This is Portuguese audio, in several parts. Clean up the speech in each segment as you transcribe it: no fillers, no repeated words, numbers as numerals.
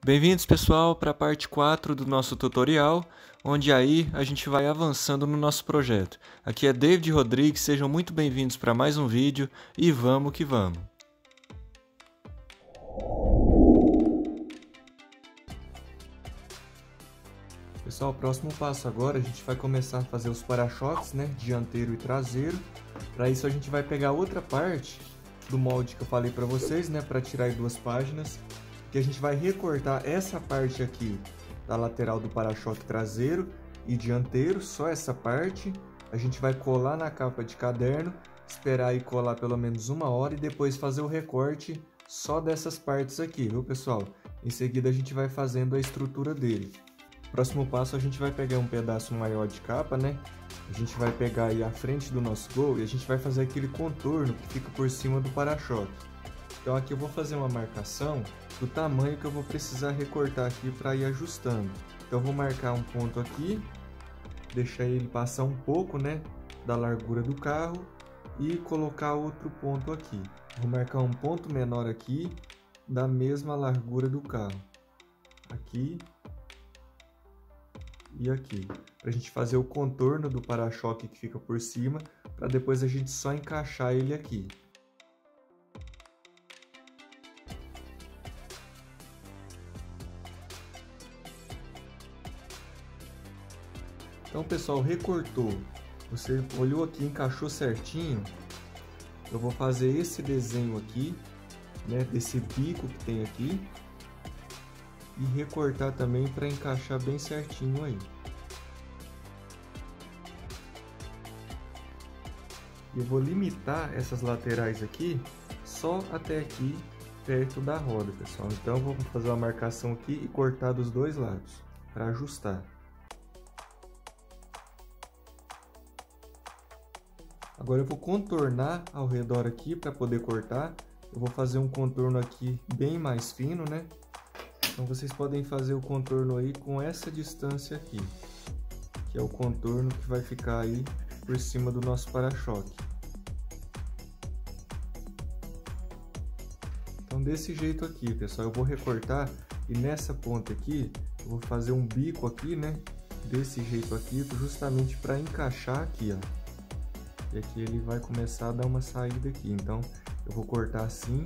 Bem-vindos, pessoal, para a parte 4 do nosso tutorial, onde aí a gente vai avançando no nosso projeto. Aqui é David Rodrigues, sejam muito bem-vindos para mais um vídeo e vamos que vamos! Pessoal, o próximo passo agora a gente vai começar a fazer os para-choques, né, dianteiro e traseiro. Para isso a gente vai pegar outra parte do molde que eu falei para vocês, né, para tirar aí 2 páginas. Que a gente vai recortar essa parte aqui da lateral do para-choque traseiro e dianteiro, só essa parte. A gente vai colar na capa de caderno, esperar aí colar pelo menos 1 hora e depois fazer o recorte só dessas partes aqui, viu, pessoal? Em seguida a gente vai fazendo a estrutura dele. Próximo passo, a gente vai pegar um pedaço maior de capa, né? A gente vai pegar aí a frente do nosso gol e a gente vai fazer aquele contorno que fica por cima do para-choque. Então aqui eu vou fazer uma marcação do tamanho que eu vou precisar recortar aqui para ir ajustando. Então eu vou marcar um ponto aqui, deixar ele passar um pouco, né, da largura do carro e colocar outro ponto aqui. Vou marcar um ponto menor aqui, da mesma largura do carro. Aqui e aqui. Para a gente fazer o contorno do para-choque que fica por cima, para depois a gente só encaixar ele aqui. Então, pessoal, recortou, você olhou aqui, encaixou certinho, eu vou fazer esse desenho aqui, né, desse bico que tem aqui, e recortar também para encaixar bem certinho aí. Eu vou limitar essas laterais aqui, só até aqui, perto da roda, pessoal. Então, eu vou fazer uma marcação aqui e cortar dos 2 lados, para ajustar. Agora eu vou contornar ao redor aqui para poder cortar. Eu vou fazer um contorno aqui bem mais fino, né? Então vocês podem fazer o contorno aí com essa distância aqui, que é o contorno que vai ficar aí por cima do nosso para-choque. Então desse jeito aqui, pessoal, eu vou recortar e nessa ponta aqui eu vou fazer um bico aqui, né? Desse jeito aqui, justamente para encaixar aqui, ó. E aqui ele vai começar a dar uma saída aqui, então eu vou cortar assim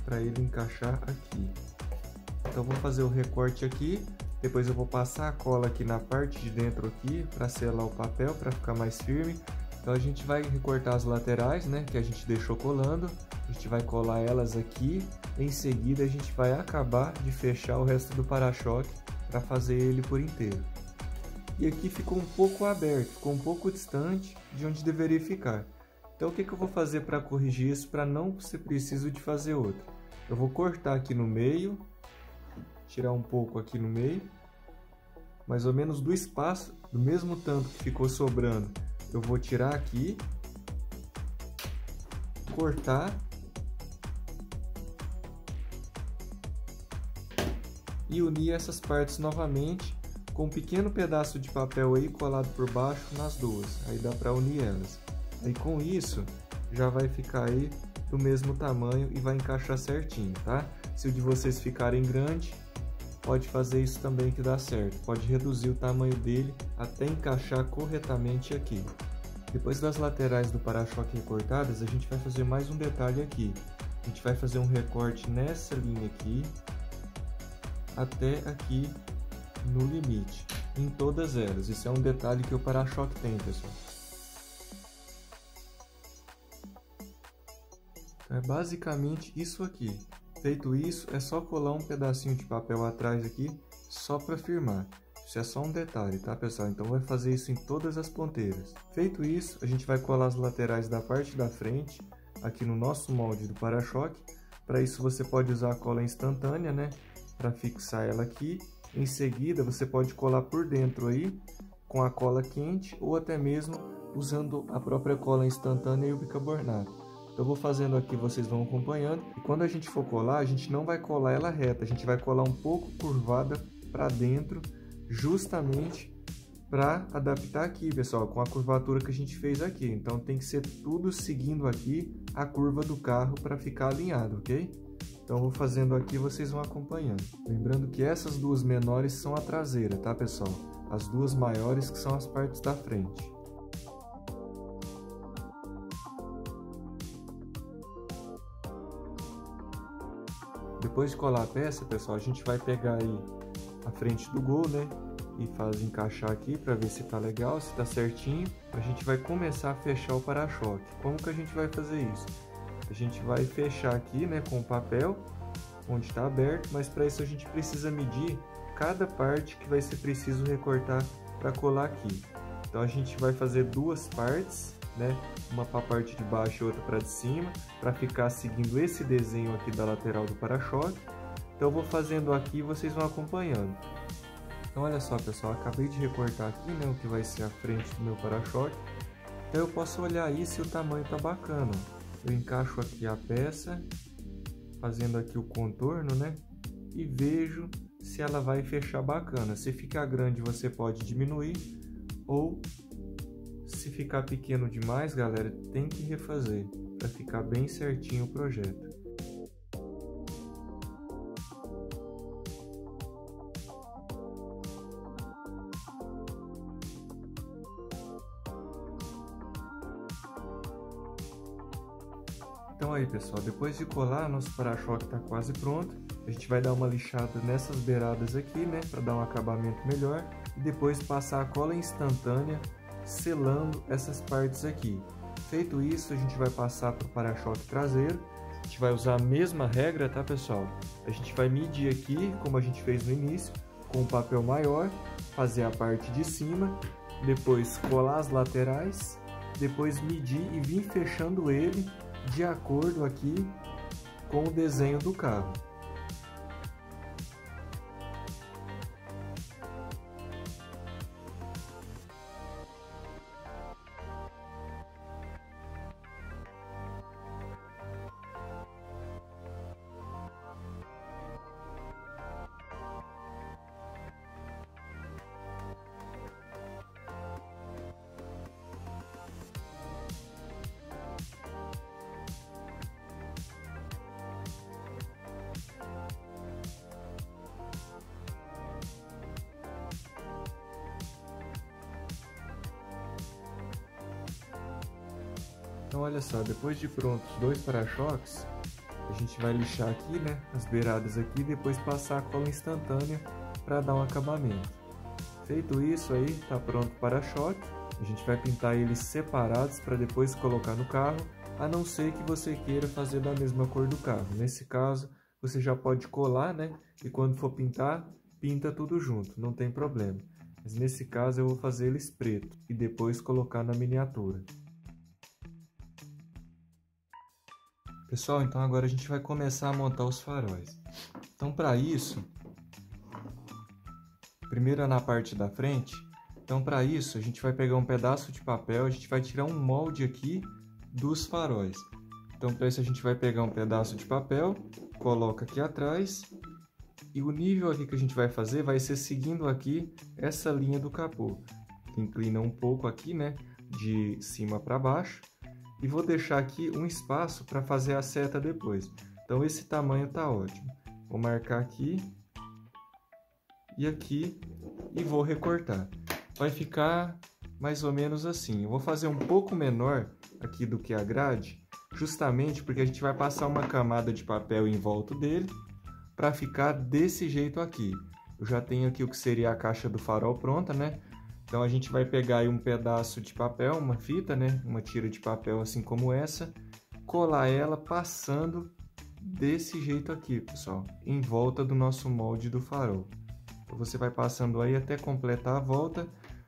para ele encaixar aqui. Então vou fazer o recorte aqui, depois eu vou passar a cola aqui na parte de dentro aqui para selar o papel, para ficar mais firme. Então a gente vai recortar as laterais, né, que a gente deixou colando, a gente vai colar elas aqui, em seguida a gente vai acabar de fechar o resto do para-choque para fazer ele por inteiro. E aqui ficou um pouco aberto, ficou um pouco distante de onde deveria ficar. Então o que eu vou fazer para corrigir isso, para não ser preciso de fazer outro? Eu vou cortar aqui no meio, tirar um pouco aqui no meio, mais ou menos do espaço, do mesmo tanto que ficou sobrando, eu vou tirar aqui, cortar e unir essas partes novamente com um pequeno pedaço de papel aí colado por baixo nas duas, aí dá para unir elas. Aí com isso já vai ficar aí do mesmo tamanho e vai encaixar certinho, tá? Se o de vocês ficarem grande, pode fazer isso também que dá certo, pode reduzir o tamanho dele até encaixar corretamente aqui. Depois das laterais do para-choque recortadas, a gente vai fazer mais um detalhe aqui. A gente vai fazer um recorte nessa linha aqui, até aqui no limite, em todas elas. Isso é um detalhe que o para-choque tem, pessoal. Então, é basicamente isso aqui. Feito isso, é só colar um pedacinho de papel atrás aqui, só para firmar. Isso é só um detalhe, tá, pessoal? Então vai fazer isso em todas as ponteiras. Feito isso, a gente vai colar as laterais da parte da frente, aqui no nosso molde do para-choque. Para isso você pode usar a cola instantânea, né, para fixar ela aqui. Em seguida, você pode colar por dentro aí, com a cola quente, ou até mesmo usando a própria cola instantânea e o bicarbonato. Então, eu vou fazendo aqui, vocês vão acompanhando. E quando a gente for colar, a gente não vai colar ela reta, a gente vai colar um pouco curvada para dentro, justamente para adaptar aqui, pessoal, com a curvatura que a gente fez aqui. Então, tem que ser tudo seguindo aqui a curva do carro para ficar alinhado, ok? Então eu vou fazendo aqui e vocês vão acompanhando. Lembrando que essas duas menores são a traseira, tá, pessoal? As duas maiores que são as partes da frente. Depois de colar a peça, pessoal, a gente vai pegar aí a frente do gol, né? E faz encaixar aqui para ver se tá legal, se tá certinho. A gente vai começar a fechar o para-choque. Como que a gente vai fazer isso? A gente vai fechar aqui, né, com o papel onde está aberto, mas para isso a gente precisa medir cada parte que vai ser preciso recortar para colar aqui. Então a gente vai fazer duas partes, né, uma para a parte de baixo e outra para de cima, para ficar seguindo esse desenho aqui da lateral do para-choque. Então eu vou fazendo aqui e vocês vão acompanhando. Então olha só, pessoal, acabei de recortar aqui, né, o que vai ser a frente do meu para-choque. Então eu posso olhar aí se o tamanho tá bacana. Eu encaixo aqui a peça, fazendo aqui o contorno, né, e vejo se ela vai fechar bacana. Se ficar grande você pode diminuir, ou se ficar pequeno demais, galera, tem que refazer para ficar bem certinho o projeto. Então aí, pessoal, depois de colar, nosso para-choque está quase pronto. A gente vai dar uma lixada nessas beiradas aqui, né, para dar um acabamento melhor, e depois passar a cola instantânea selando essas partes aqui. Feito isso, a gente vai passar para o para-choque traseiro. A gente vai usar a mesma regra, tá, pessoal? A gente vai medir aqui, como a gente fez no início, com um papel maior, fazer a parte de cima, depois colar as laterais, depois medir e vir fechando ele de acordo aqui com o desenho do carro. Então olha só, depois de prontos os dois para-choques, a gente vai lixar aqui, né, as beiradas aqui, e depois passar a cola instantânea para dar um acabamento. Feito isso aí, tá pronto o para-choque. A gente vai pintar eles separados para depois colocar no carro, a não ser que você queira fazer da mesma cor do carro. Nesse caso, você já pode colar, né, e quando for pintar, pinta tudo junto, não tem problema. Mas nesse caso eu vou fazer eles preto e depois colocar na miniatura. Pessoal, então agora a gente vai começar a montar os faróis. Então para isso, primeiro na parte da frente, então para isso a gente vai pegar um pedaço de papel, a gente vai tirar um molde aqui dos faróis. Então para isso a gente vai pegar um pedaço de papel, coloca aqui atrás, e o nível aqui que a gente vai fazer vai ser seguindo aqui essa linha do capô. Inclina um pouco aqui, né, de cima para baixo. E vou deixar aqui um espaço para fazer a seta depois. Então esse tamanho tá ótimo. Vou marcar aqui e aqui e vou recortar. Vai ficar mais ou menos assim. Eu vou fazer um pouco menor aqui do que a grade, justamente porque a gente vai passar uma camada de papel em volta dele para ficar desse jeito aqui. Eu já tenho aqui o que seria a caixa do farol pronta, né? Então a gente vai pegar aí um pedaço de papel, uma fita, né? Uma tira de papel assim como essa, colar ela passando desse jeito aqui, pessoal, em volta do nosso molde do farol. Então você vai passando aí até completar a volta,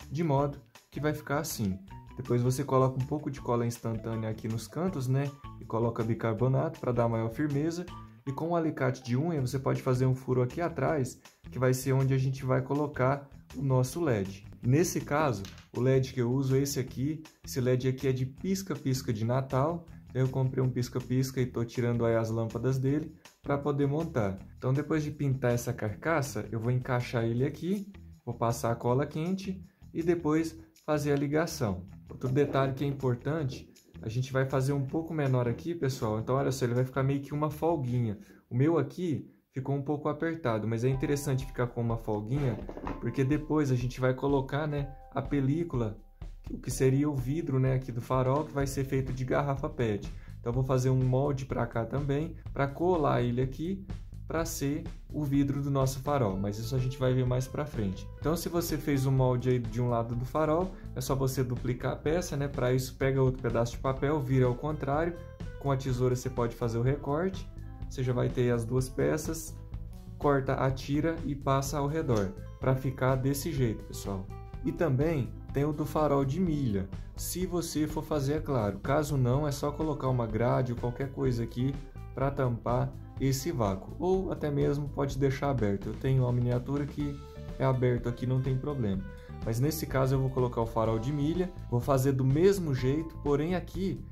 de modo que vai ficar assim. Depois você coloca um pouco de cola instantânea aqui nos cantos, né? E coloca bicarbonato para dar maior firmeza. E com o alicate de unha você pode fazer um furo aqui atrás, que vai ser onde a gente vai colocar o nosso LED. Nesse caso, o LED que eu uso é esse aqui. Esse LED aqui é de pisca-pisca de Natal. Eu comprei um pisca-pisca e estou tirando aí as lâmpadas dele para poder montar. Então depois de pintar essa carcaça, eu vou encaixar ele aqui, vou passar a cola quente e depois fazer a ligação. Outro detalhe que é importante, a gente vai fazer um pouco menor aqui, pessoal. Então olha só, ele vai ficar meio que uma folguinha. O meu aqui ficou um pouco apertado, mas é interessante ficar com uma folguinha, porque depois a gente vai colocar, né, a película, o que seria o vidro, né, aqui do farol, que vai ser feito de garrafa PET. Então eu vou fazer um molde para cá também, para colar ele aqui, para ser o vidro do nosso farol, mas isso a gente vai ver mais para frente. Então se você fez o molde aí de um lado do farol, é só você duplicar a peça, né? Para isso pega outro pedaço de papel, vira ao contrário, com a tesoura você pode fazer o recorte, você já vai ter as duas peças, corta a tira e passa ao redor, para ficar desse jeito, pessoal. E também tem o do farol de milha, se você for fazer, é claro. Caso não, é só colocar uma grade ou qualquer coisa aqui para tampar esse vácuo, ou até mesmo pode deixar aberto. Eu tenho uma miniatura que é aberto aqui, não tem problema, mas nesse caso eu vou colocar o farol de milha, vou fazer do mesmo jeito, porém aqui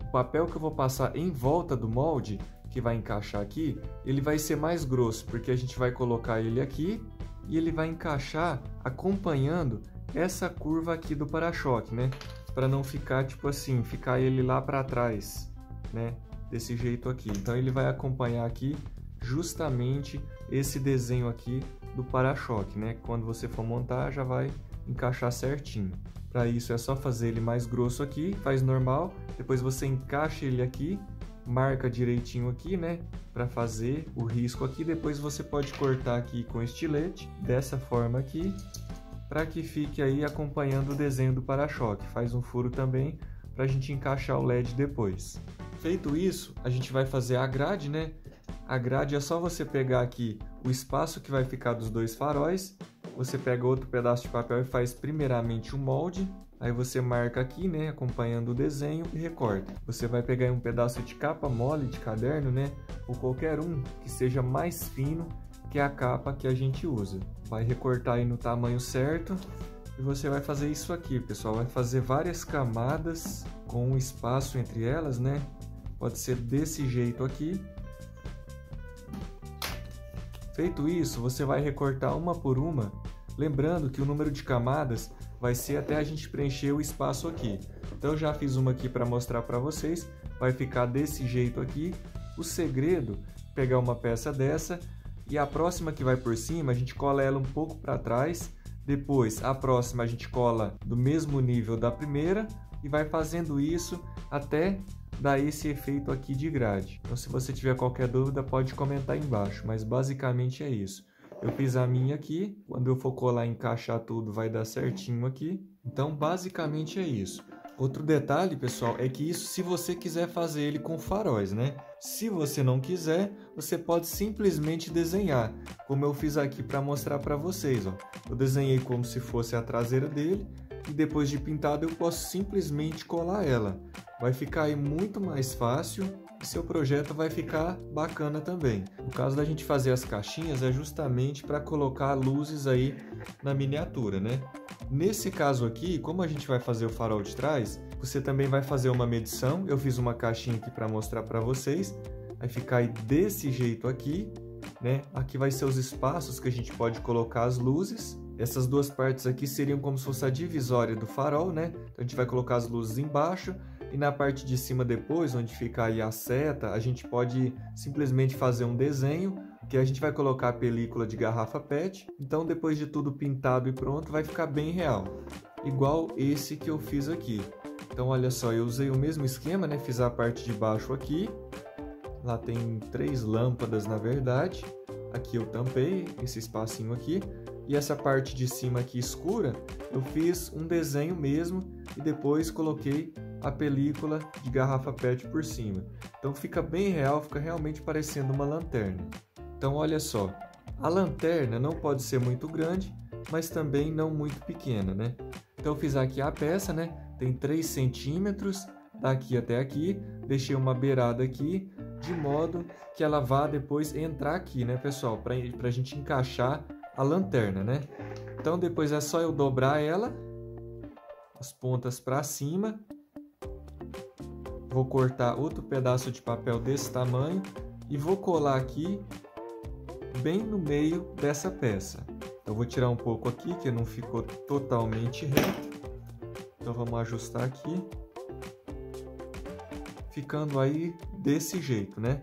o papel que eu vou passar em volta do molde, que vai encaixar aqui, ele vai ser mais grosso, porque a gente vai colocar ele aqui e ele vai encaixar acompanhando essa curva aqui do para-choque, né? Para não ficar tipo assim, ficar ele lá para trás, né? Desse jeito aqui. Então ele vai acompanhar aqui justamente esse desenho aqui do para-choque, né? Quando você for montar já vai encaixar certinho. Para isso é só fazer ele mais grosso aqui, faz normal, depois você encaixa ele aqui, marca direitinho aqui, né? Para fazer o risco aqui, depois você pode cortar aqui com estilete, dessa forma aqui, para que fique aí acompanhando o desenho do para-choque. Faz um furo também para a gente encaixar o LED depois. Feito isso, a gente vai fazer a grade, né? A grade é só você pegar aqui o espaço que vai ficar dos dois faróis, você pega outro pedaço de papel e faz primeiramente um molde, aí você marca aqui, né, acompanhando o desenho e recorta. Você vai pegar um pedaço de capa mole de caderno, né, ou qualquer um que seja mais fino que a capa que a gente usa. Vai recortar aí no tamanho certo e você vai fazer isso aqui, pessoal. Vai fazer várias camadas com um espaço entre elas, né? Pode ser desse jeito aqui. Feito isso, você vai recortar uma por uma, lembrando que o número de camadas vai ser até a gente preencher o espaço aqui. Então eu já fiz uma aqui para mostrar para vocês, vai ficar desse jeito aqui. O segredo é pegar uma peça dessa e a próxima que vai por cima, a gente cola ela um pouco para trás, depois a próxima a gente cola do mesmo nível da primeira e vai fazendo isso até dar esse efeito aqui de grade. Então se você tiver qualquer dúvida pode comentar aí embaixo, mas basicamente é isso. Eu fiz a minha aqui, quando eu for colar e encaixar tudo vai dar certinho aqui. Então basicamente é isso. Outro detalhe, pessoal, é que isso se você quiser fazer ele com faróis, né? Se você não quiser, você pode simplesmente desenhar, como eu fiz aqui para mostrar para vocês, ó. Eu desenhei como se fosse a traseira dele e depois de pintado eu posso simplesmente colar ela. Vai ficar aí muito mais fácil e seu projeto vai ficar bacana também. No caso da gente fazer as caixinhas é justamente para colocar luzes aí na miniatura, né? Nesse caso aqui, como a gente vai fazer o farol de trás, você também vai fazer uma medição. Eu fiz uma caixinha aqui para mostrar para vocês. Vai ficar aí desse jeito aqui, né? Aqui vai ser os espaços que a gente pode colocar as luzes. Essas duas partes aqui seriam como se fosse a divisória do farol, né? Então a gente vai colocar as luzes embaixo e na parte de cima depois, onde fica aí a seta, a gente pode simplesmente fazer um desenho que a gente vai colocar a película de garrafa PET. Então depois de tudo pintado e pronto, vai ficar bem real, igual esse que eu fiz aqui. Então olha só, eu usei o mesmo esquema, né? Fiz a parte de baixo aqui, lá tem 3 lâmpadas na verdade, aqui eu tampei esse espacinho aqui. E essa parte de cima aqui escura, eu fiz um desenho mesmo e depois coloquei a película de garrafa PET por cima. Então fica bem real, fica realmente parecendo uma lanterna. Então olha só, a lanterna não pode ser muito grande, mas também não muito pequena, né? Então eu fiz aqui a peça, né? Tem 3 centímetros daqui até aqui, deixei uma beirada aqui, de modo que ela vá depois entrar aqui, né, pessoal? Para a gente encaixar a lanterna, né? Então depois é só eu dobrar ela, as pontas para cima. Vou cortar outro pedaço de papel desse tamanho e vou colar aqui bem no meio dessa peça. Eu vou tirar um pouco aqui que não ficou totalmente reto. Então vamos ajustar aqui, ficando aí desse jeito, né?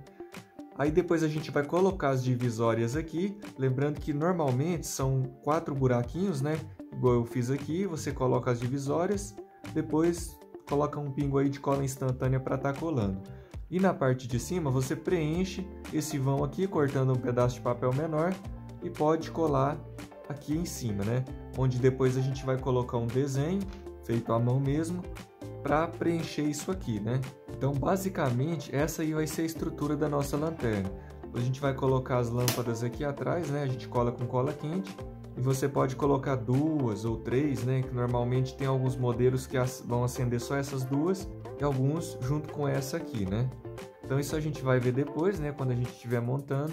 Aí depois a gente vai colocar as divisórias aqui, lembrando que normalmente são 4 buraquinhos, né? Igual eu fiz aqui, você coloca as divisórias, depois coloca um pingo aí de cola instantânea para estar colando. E na parte de cima você preenche esse vão aqui, cortando um pedaço de papel menor e pode colar aqui em cima, né? Onde depois a gente vai colocar um desenho, feito à mão mesmo, para preencher isso aqui, né? Então, basicamente, essa aí vai ser a estrutura da nossa lanterna. A gente vai colocar as lâmpadas aqui atrás, né? A gente cola com cola quente. E você pode colocar 2 ou 3, né? Que normalmente tem alguns modelos que vão acender só essas 2 e alguns junto com essa aqui, né? Então, isso a gente vai ver depois, né? Quando a gente estiver montando,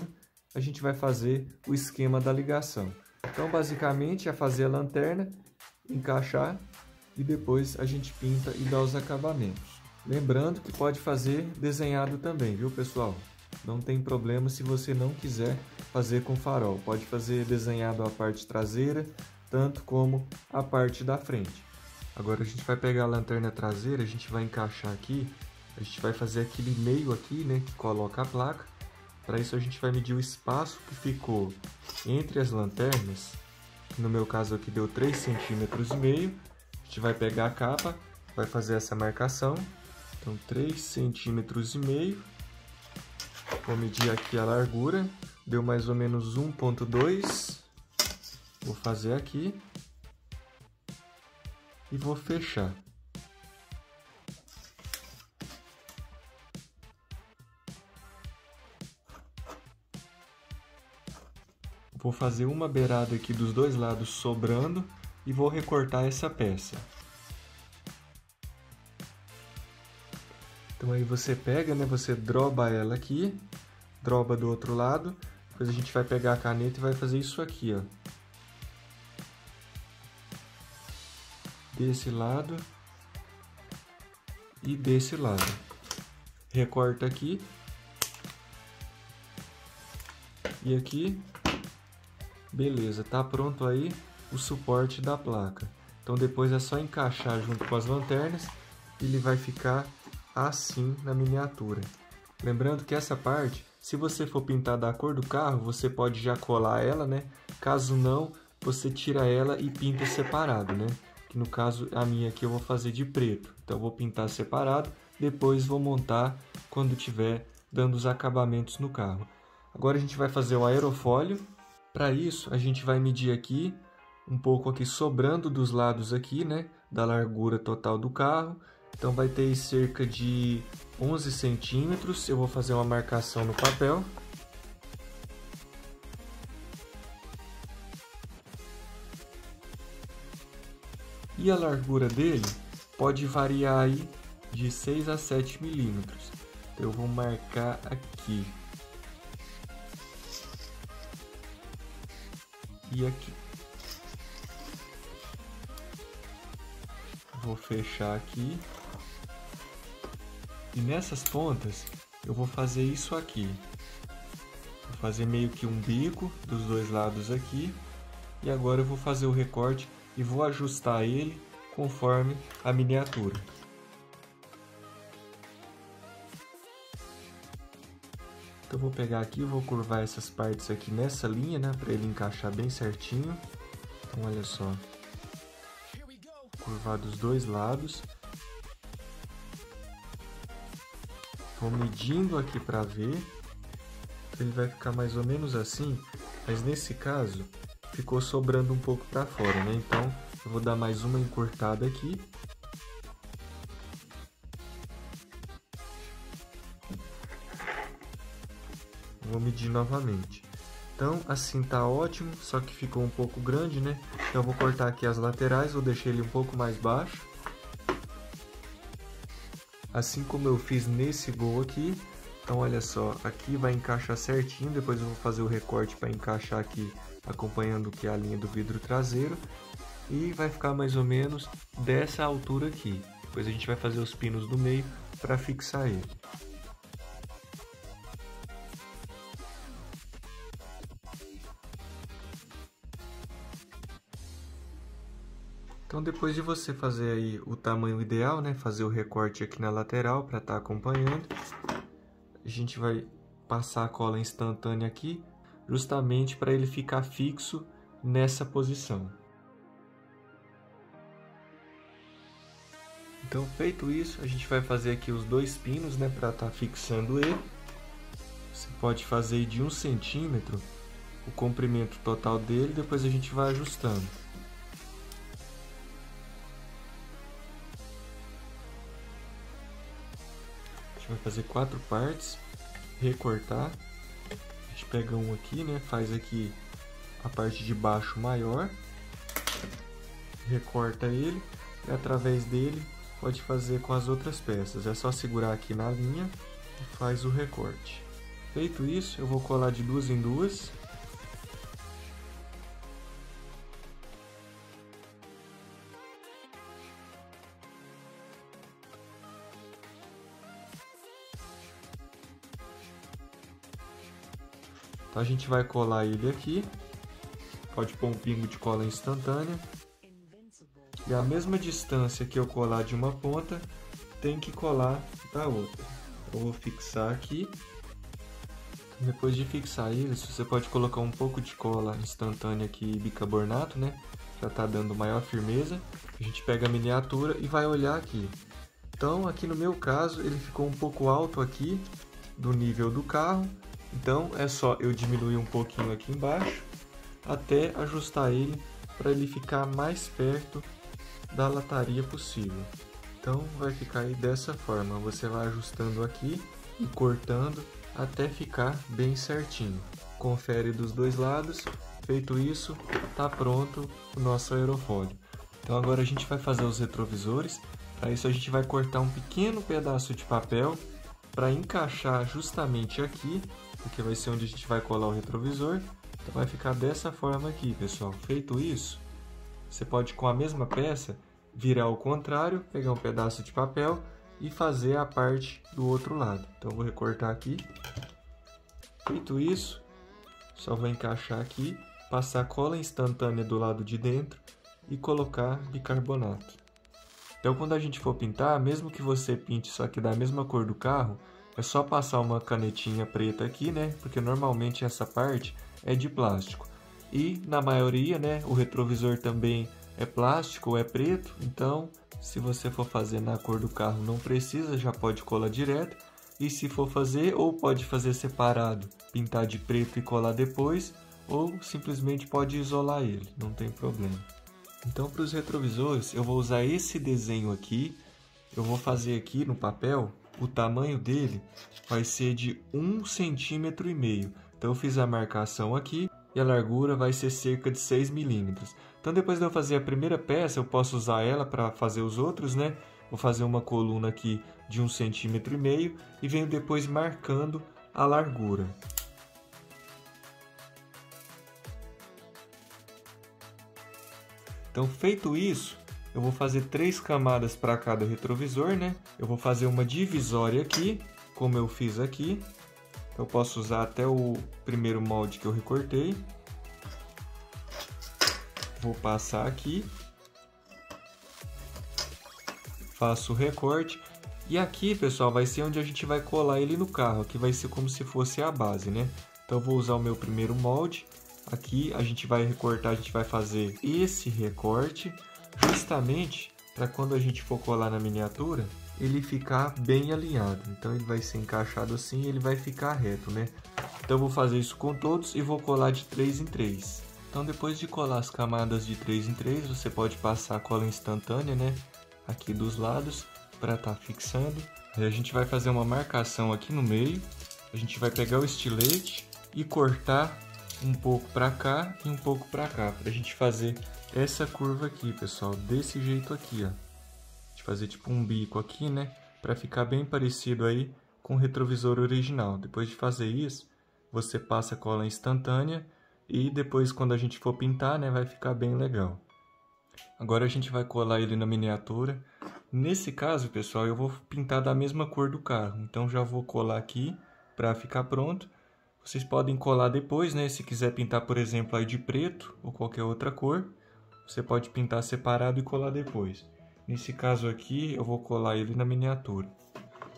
a gente vai fazer o esquema da ligação. Então, basicamente, é fazer a lanterna, encaixar e depois a gente pinta e dá os acabamentos. Lembrando que pode fazer desenhado também, viu, pessoal? Não tem problema se você não quiser fazer com farol. Pode fazer desenhado a parte traseira, tanto como a parte da frente. Agora a gente vai pegar a lanterna traseira, a gente vai encaixar aqui, a gente vai fazer aquele meio aqui, né, que coloca a placa. Para isso a gente vai medir o espaço que ficou entre as lanternas, que no meu caso aqui deu 3,5 cm. A gente vai pegar a capa, vai fazer essa marcação. Então 3,5 cm. Vou medir aqui a largura, deu mais ou menos 1,2. Vou fazer aqui e vou fechar. Vou fazer uma beirada aqui dos dois lados sobrando e vou recortar essa peça. Então aí você pega, né, você droba ela aqui, droba do outro lado, depois a gente vai pegar a caneta e vai fazer isso aqui, ó. Desse lado e desse lado. Recorta aqui e aqui. Beleza, tá pronto aí o suporte da placa. Então depois é só encaixar junto com as lanternas e ele vai ficar assim na miniatura. Lembrando que essa parte, se você for pintar da cor do carro, você pode já colar ela, né? Caso não, você tira ela e pinta separado, né? Que no caso a minha aqui eu vou fazer de preto. Então eu vou pintar separado, depois vou montar quando tiver dando os acabamentos no carro. Agora a gente vai fazer o aerofólio. Para isso, a gente vai medir aqui, um pouco aqui sobrando dos lados aqui, né, da largura total do carro. Então vai ter cerca de 11 centímetros. Eu vou fazer uma marcação no papel. E a largura dele pode variar aí de 6 a 7 milímetros. Então eu vou marcar aqui. E aqui. Vou fechar aqui. E nessas pontas eu vou fazer isso aqui. Vou fazer meio que um bico dos dois lados aqui. E agora eu vou fazer o recorte e vou ajustar ele conforme a miniatura. Então eu vou pegar aqui e vou curvar essas partes aqui nessa linha, né, para ele encaixar bem certinho. Então olha só, curvar dos dois lados. Vou medindo aqui para ver. Ele vai ficar mais ou menos assim, mas nesse caso ficou sobrando um pouco para fora, né? Então eu vou dar mais uma encurtada aqui. Vou medir novamente. Então assim tá ótimo, só que ficou um pouco grande, né? Então eu vou cortar aqui as laterais, vou deixar ele um pouco mais baixo. Assim como eu fiz nesse gol aqui. Então olha só, aqui vai encaixar certinho, depois eu vou fazer o recorte para encaixar aqui, acompanhando que é a linha do vidro traseiro. E vai ficar mais ou menos dessa altura aqui. Depois a gente vai fazer os pinos do meio para fixar ele. Então depois de você fazer aí o tamanho ideal, né, fazer o recorte aqui na lateral para estar acompanhando, a gente vai passar a cola instantânea aqui, justamente para ele ficar fixo nessa posição. Então, feito isso, a gente vai fazer aqui os 2 pinos, né, para estar fixando ele. Você pode fazer de 1 centímetro o comprimento total dele, depois a gente vai ajustando. A gente vai fazer 4 partes, recortar. A gente pega um aqui, né, faz aqui a parte de baixo maior, recorta ele e através dele pode fazer com as outras peças. É só segurar aqui na linha e faz o recorte. Feito isso, eu vou colar de 2 em 2. Então a gente vai colar ele aqui. Pode pôr um pingo de cola instantânea. E a mesma distância que eu colar de uma ponta, tem que colar da outra. Eu vou fixar aqui. Depois de fixar isso, você pode colocar um pouco de cola instantânea aqui, bicarbonato, né? Já tá dando maior firmeza. A gente pega a miniatura e vai olhar aqui. Então, aqui no meu caso, ele ficou um pouco alto aqui do nível do carro. Então, é só eu diminuir um pouquinho aqui embaixo, até ajustar ele para ele ficar mais perto da lataria possível. Então vai ficar aí dessa forma, você vai ajustando aqui e cortando até ficar bem certinho. Confere dos 2 lados. Feito isso, tá pronto o nosso aerofólio. Então agora a gente vai fazer os retrovisores. Para isso a gente vai cortar um pequeno pedaço de papel para encaixar justamente aqui, porque vai ser onde a gente vai colar o retrovisor. Então vai ficar dessa forma aqui, pessoal. Feito isso, você pode, com a mesma peça, virar ao contrário, pegar um pedaço de papel e fazer a parte do outro lado. Então, eu vou recortar aqui. Feito isso, só vou encaixar aqui, passar cola instantânea do lado de dentro e colocar bicarbonato. Então, quando a gente for pintar, mesmo que você pinte isso aqui da mesma cor do carro, é só passar uma canetinha preta aqui, né? Porque normalmente essa parte é de plástico. E na maioria, né, o retrovisor também é plástico ou é preto, então se você for fazer na cor do carro não precisa, já pode colar direto. E se for fazer, ou pode fazer separado, pintar de preto e colar depois, ou simplesmente pode isolar ele, não tem problema. Então, para os retrovisores, eu vou usar esse desenho aqui. Eu vou fazer aqui no papel, o tamanho dele vai ser de 1,5 centímetro. Então eu fiz a marcação aqui e a largura vai ser cerca de 6 milímetros. Então depois de eu fazer a primeira peça, eu posso usar ela para fazer os outros, né? Vou fazer uma coluna aqui de 1,5 centímetro e venho depois marcando a largura. Então, feito isso, eu vou fazer 3 camadas para cada retrovisor, né? Eu vou fazer uma divisória aqui, como eu fiz aqui. Eu posso usar até o primeiro molde que eu recortei. Vou passar aqui. Faço o recorte. E aqui, pessoal, vai ser onde a gente vai colar ele no carro. Aqui vai ser como se fosse a base, né? Então, eu vou usar o meu primeiro molde. Aqui a gente vai recortar, a gente vai fazer esse recorte, justamente para quando a gente for colar na miniatura, ele ficar bem alinhado. Então ele vai ser encaixado assim e ele vai ficar reto, né? Então eu vou fazer isso com todos e vou colar de 3 em 3. Então depois de colar as camadas de 3 em 3, você pode passar a cola instantânea, né? Aqui dos lados, para estar fixando. Aí a gente vai fazer uma marcação aqui no meio. A gente vai pegar o estilete e cortar um pouco para cá e um pouco para cá, para a gente fazer essa curva aqui, pessoal, desse jeito aqui, ó. De fazer tipo um bico aqui, né, para ficar bem parecido aí com o retrovisor original. Depois de fazer isso, você passa a cola instantânea e depois, quando a gente for pintar, né, vai ficar bem legal. Agora a gente vai colar ele na miniatura. Nesse caso, pessoal, eu vou pintar da mesma cor do carro, então já vou colar aqui para ficar pronto. Vocês podem colar depois, né? Se quiser pintar, por exemplo, aí de preto ou qualquer outra cor, você pode pintar separado e colar depois. Nesse caso aqui, eu vou colar ele na miniatura.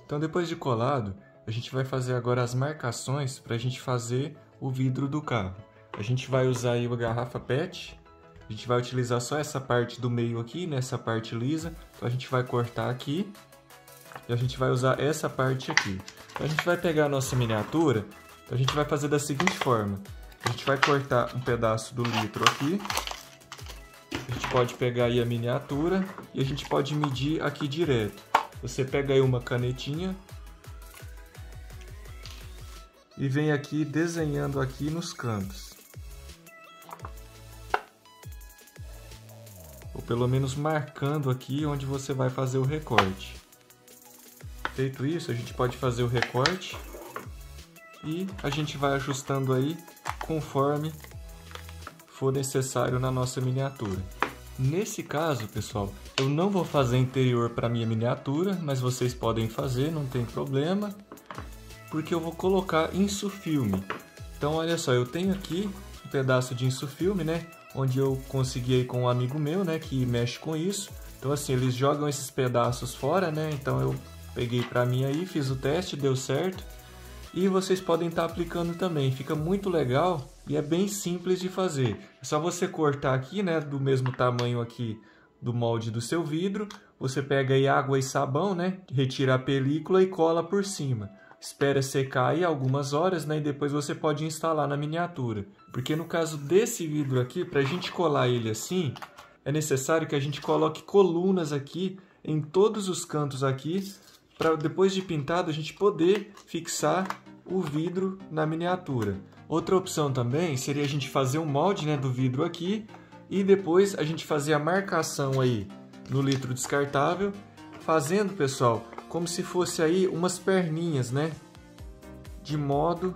Então, depois de colado, a gente vai fazer agora as marcações para a gente fazer o vidro do carro. A gente vai usar aí a garrafa PET, a gente vai utilizar só essa parte do meio aqui, nessa parte lisa, então a gente vai cortar aqui e a gente vai usar essa parte aqui. Então a gente vai pegar a nossa miniatura, então a gente vai fazer da seguinte forma, a gente vai cortar um pedaço do litro aqui, a gente pode pegar aí a miniatura e a gente pode medir aqui direto. Você pega aí uma canetinha e vem aqui desenhando aqui nos cantos. Ou pelo menos marcando aqui onde você vai fazer o recorte. Feito isso, a gente pode fazer o recorte e a gente vai ajustando aí conforme for necessário na nossa miniatura. Nesse caso, pessoal, eu não vou fazer interior para minha miniatura, mas vocês podem fazer, não tem problema, porque eu vou colocar insufilme. Então, olha só, eu tenho aqui um pedaço de insufilme, né, onde eu consegui com um amigo meu, né, que mexe com isso. Então, assim, eles jogam esses pedaços fora, né, então eu peguei para mim aí, fiz o teste, deu certo. E vocês podem estar aplicando também, fica muito legal e é bem simples de fazer. É só você cortar aqui, né, do mesmo tamanho aqui do molde do seu vidro. Você pega aí água e sabão, né, retira a película e cola por cima. Espera secar aí algumas horas, né, e depois você pode instalar na miniatura. Porque no caso desse vidro aqui, para a gente colar ele assim, é necessário que a gente coloque colunas aqui em todos os cantos aqui, para depois de pintado a gente poder fixar o vidro na miniatura. Outra opção também seria a gente fazer um molde, né, do vidro aqui e depois a gente fazer a marcação aí no litro descartável, fazendo, pessoal, como se fosse aí umas perninhas, né, de modo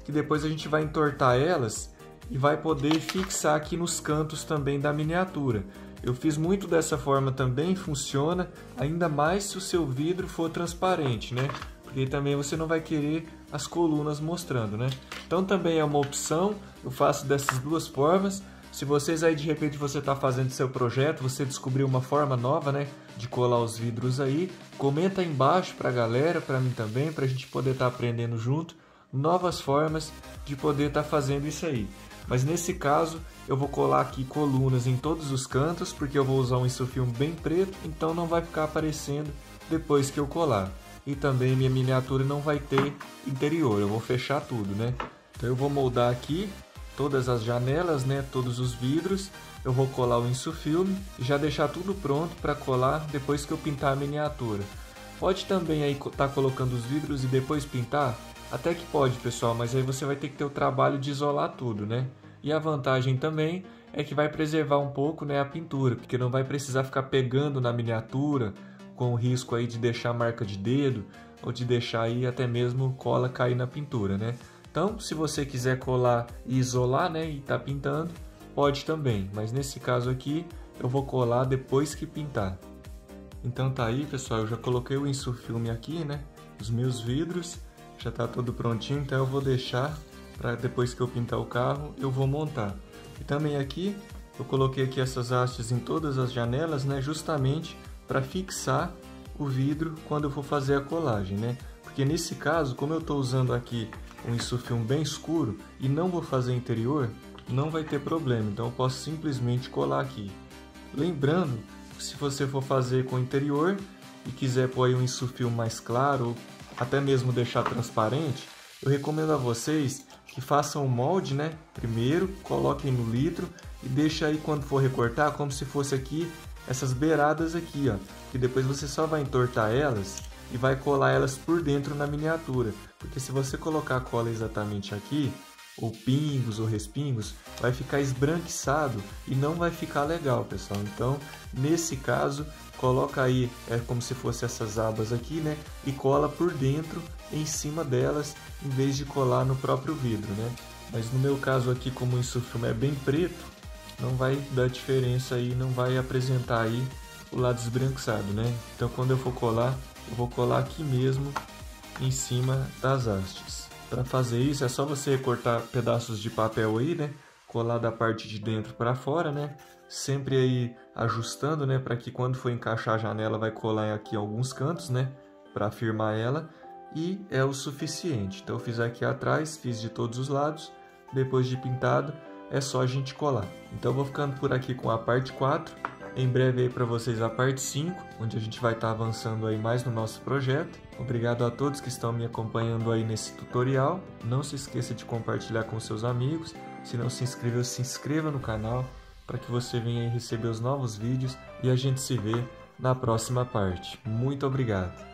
que depois a gente vai entortar elas e vai poder fixar aqui nos cantos também da miniatura. Eu fiz muito dessa forma também, funciona, ainda mais se o seu vidro for transparente, né? Porque também você não vai querer as colunas mostrando, né? Então também é uma opção, eu faço dessas duas formas. Se vocês aí de repente você está fazendo seu projeto, você descobriu uma forma nova, né, de colar os vidros aí, comenta aí embaixo para a galera, para mim também, para a gente poder estar aprendendo junto novas formas de poder estar fazendo isso aí. Mas nesse caso eu vou colar aqui colunas em todos os cantos, porque eu vou usar um insufilme bem preto, então não vai ficar aparecendo depois que eu colar. E também minha miniatura não vai ter interior, eu vou fechar tudo, né? Então eu vou moldar aqui todas as janelas, né, todos os vidros, eu vou colar o insufilme e já deixar tudo pronto para colar depois que eu pintar a miniatura. Pode também aí estar colocando os vidros e depois pintar? Até que pode, pessoal, mas aí você vai ter que ter o trabalho de isolar tudo, né? E a vantagem também é que vai preservar um pouco, né, a pintura, porque não vai precisar ficar pegando na miniatura com o risco aí de deixar marca de dedo ou de deixar aí até mesmo cola cair na pintura, né? Então, se você quiser colar e isolar, né, e tá pintando, pode também, mas nesse caso aqui eu vou colar depois que pintar. Então tá aí, pessoal, eu já coloquei o insufilme aqui, né, os meus vidros. Já está tudo prontinho, então eu vou deixar para depois que eu pintar o carro, eu vou montar. E também aqui, eu coloquei aqui essas hastes em todas as janelas, né, justamente para fixar o vidro quando eu for fazer a colagem, né? Porque nesse caso, como eu estou usando aqui um insufilme bem escuro e não vou fazer interior, não vai ter problema, então eu posso simplesmente colar aqui. Lembrando, se você for fazer com interior e quiser pôr aí um insufilme mais claro, até mesmo deixar transparente, eu recomendo a vocês que façam o molde, né? Primeiro, coloquem no litro e deixa aí quando for recortar como se fosse aqui essas beiradas aqui, ó. Que depois você só vai entortar elas e vai colar elas por dentro na miniatura. Porque se você colocar a cola exatamente aqui, ou pingos ou respingos, vai ficar esbranquiçado e não vai ficar legal, pessoal. Então, nesse caso, coloca aí, é como se fosse essas abas aqui, né? E cola por dentro, em cima delas, em vez de colar no próprio vidro, né? Mas no meu caso aqui, como o insufilme é bem preto, não vai dar diferença aí, não vai apresentar aí o lado esbranquiçado, né? Então, quando eu for colar, eu vou colar aqui mesmo, em cima das hastes. Para fazer isso, é só você cortar pedaços de papel aí, né? Colar da parte de dentro para fora, né? Sempre aí ajustando, né? Para que quando for encaixar a janela vai colar aqui em alguns cantos, né? Para firmar ela. e é o suficiente. Então eu fiz aqui atrás, fiz de todos os lados, depois de pintado é só a gente colar. Então eu vou ficando por aqui com a parte 4, em breve aí para vocês a parte 5, onde a gente vai estar avançando aí mais no nosso projeto. Obrigado a todos que estão me acompanhando aí nesse tutorial. Não se esqueça de compartilhar com seus amigos. Se não se inscreveu, se inscreva no canal para que você venha aí receber os novos vídeos e a gente se vê na próxima parte. Muito obrigado!